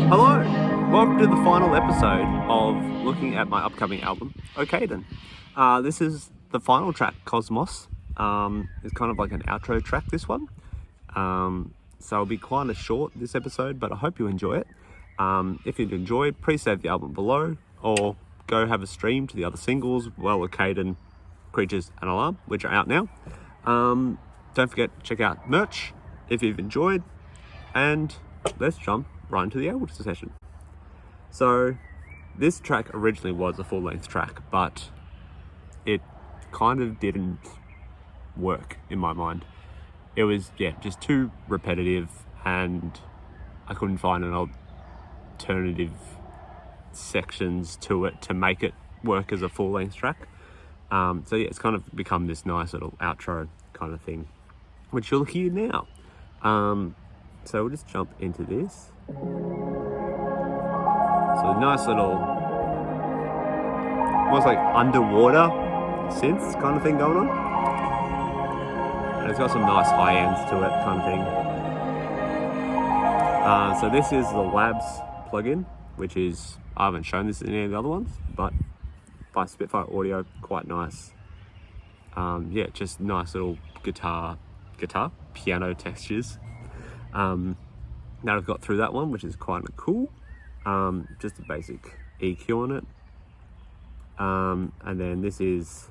Hello, welcome to the final episode of looking at my upcoming album, Okayden. This is the final track, Cosmos. It's kind of like an outro track, this one. So it'll be kind of short, this episode, but I hope you enjoy it. If you've enjoyed, please save the album below, or go have a stream to the other singles, Okayden, Creatures and Alarm, which are out now. Don't forget to check out merch if you've enjoyed, and let's jump right into the album session. So this track originally was a full-length track, but it kind of didn't work in my mind. It was just too repetitive, and I couldn't find an alternative sections to it to make it work as a full-length track. It's kind of become this nice little outro kind of thing, which you'll hear now. So we'll just jump into this. So a nice little, almost like underwater synths kind of thing going on. And it's got some nice high ends to it kind of thing. So this is the Labs plugin, which is, I haven't shown this in any of the other ones, but by Spitfire Audio, quite nice. Just nice little guitar, piano textures. That I've got through that one, which is kind of cool. Just a basic EQ on it. And then this is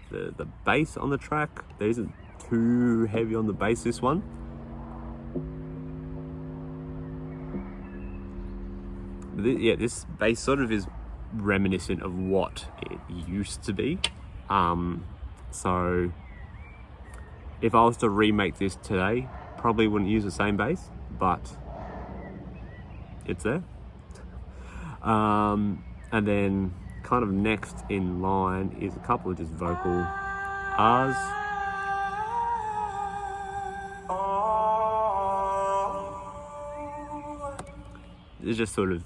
the bass on the track. There isn't too heavy on the bass, this one. This bass sort of is reminiscent of what it used to be. So if I was to remake this today, probably wouldn't use the same bass, but it's there. And then kind of next in line is a couple of just vocal R's. It's just sort of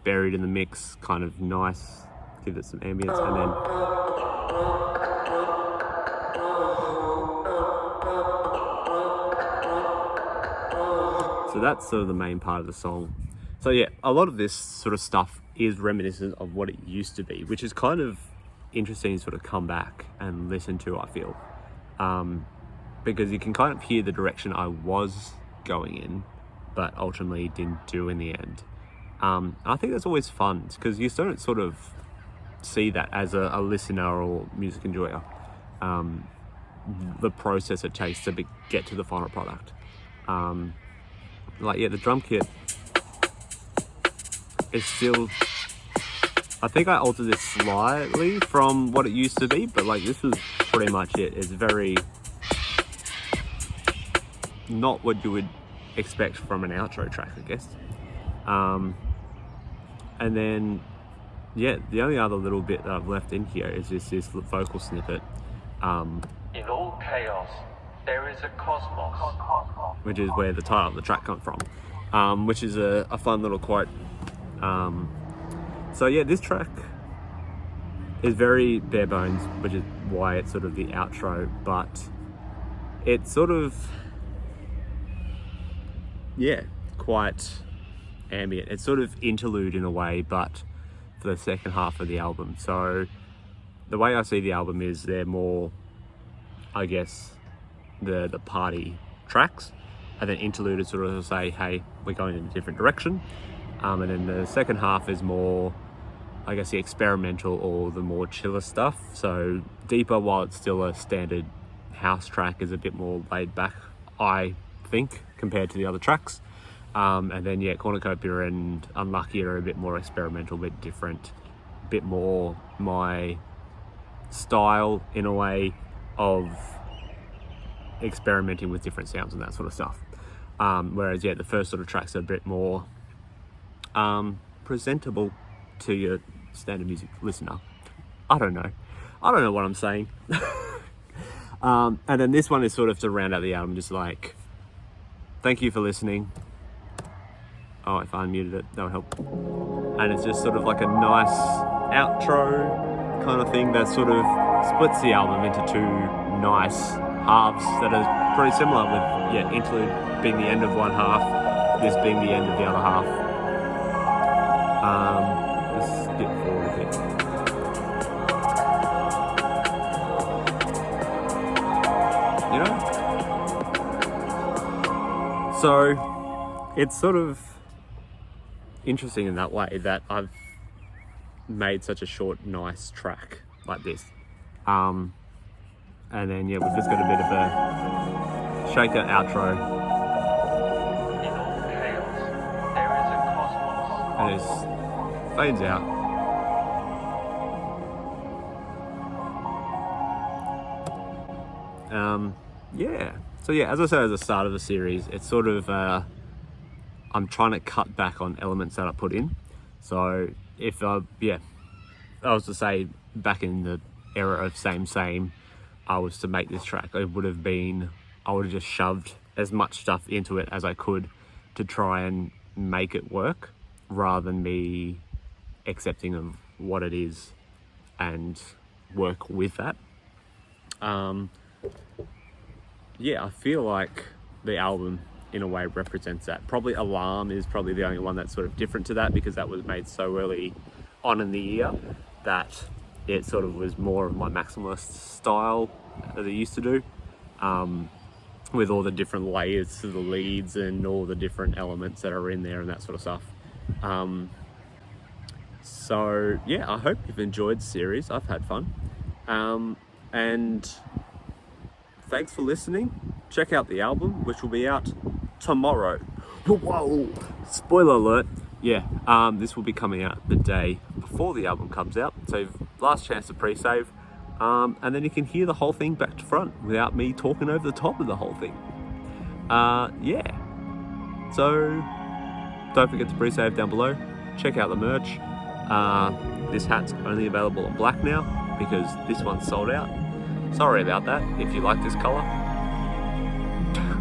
buried in the mix, kind of nice, give it some ambience, and then so that's sort of the main part of the song. So a lot of this sort of stuff is reminiscent of what it used to be, which is kind of interesting to sort of come back and listen to, I feel. Because you can kind of hear the direction I was going in, but ultimately didn't do in the end. I think that's always fun, because you don't sort of see that as a listener or music enjoyer. The process it takes to get to the final product. The drum kit is still, I think I altered this slightly from what it used to be, but this was pretty much it. It's very not what you would expect from an outro track, I guess. And then the only other little bit that I've left in here is just this vocal snippet. In all chaos, there is a cosmos. Which is where the title of the track comes from, which is a fun little quote. This track is very bare bones, which is why it's sort of the outro, but it's sort of, quite ambient. It's sort of interlude in a way, but for the second half of the album. So the way I see the album is they're more, I guess, the party tracks, and then interlude is sort of say, hey, we're going in a different direction. And then the second half is more, I guess, the experimental or the more chiller stuff. So deeper, while it's still a standard house track, is a bit more laid back, I think, compared to the other tracks. And then Cornucopia and Unlucky are a bit more experimental, a bit different, a bit more my style in a way of experimenting with different sounds and that sort of stuff. Whereas the first sort of tracks are a bit more presentable to your standard music listener. I don't know what I'm saying. And then this one is sort of to round out the album, just like, thank you for listening. Oh, if I unmuted it, that would help. And it's just sort of like a nice outro kind of thing that sort of splits the album into two nice halves that are pretty similar, with interlude being the end of one half, this being the end of the other half. Let's skip forward a bit. You know? So it's sort of interesting in that way that I've made such a short, nice track like this. And then we've just got a bit of a shaker outro. In all chaos, there is a cosmos. And it fades out. So as I said at the start of the series, it's sort of I'm trying to cut back on elements that I put in. So if I was to say back in the era of same, I was to make this track, I would have just shoved as much stuff into it as I could to try and make it work, rather than me accepting of what it is and work with that. I feel like the album in a way represents that. Probably Alarm is probably the only one that's sort of different to that, because that was made so early on in the year that it sort of was more of my maximalist style that I used to do, with all the different layers to the leads and all the different elements that are in there and that sort of stuff. I hope you've enjoyed the series. I've had fun. And thanks for listening. Check out the album, which will be out tomorrow. Whoa! Spoiler alert. This will be coming out the day before the album comes out. So last chance to pre-save. And then you can hear the whole thing back to front without me talking over the top of the whole thing. So don't forget to pre-save down below. Check out the merch. This hat's only available in black now because this one's sold out. Sorry about that. If you like this colour,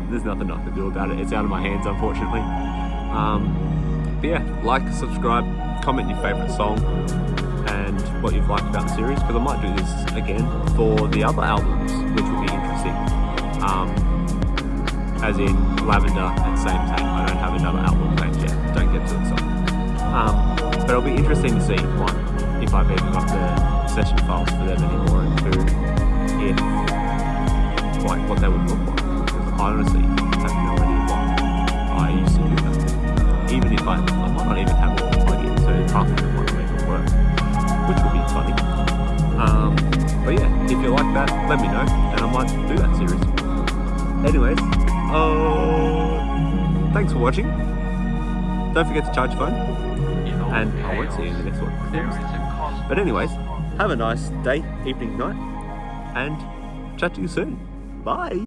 there's nothing I can do about it. It's out of my hands, unfortunately. Like, subscribe, comment your favourite song and what you've liked about the series, because I might do this again for the other albums, which will be interesting. As in Lavender and Same. I don't have another album planned yet. Don't get to the song. But it'll be interesting to see, one, if I've even got the session files for them anymore, and two, what they would look like. Because I honestly have no idea why I used to do that. Even if I might not even have all the plugins, so half of them won't make it work, which will be funny. If you like that, let me know, and I might do that series. Anyways, thanks for watching. Don't forget to charge your phone, and I won't see you in the next one. There is a cosmos. But anyways, have a nice day, evening, night, and chat to you soon. Bye.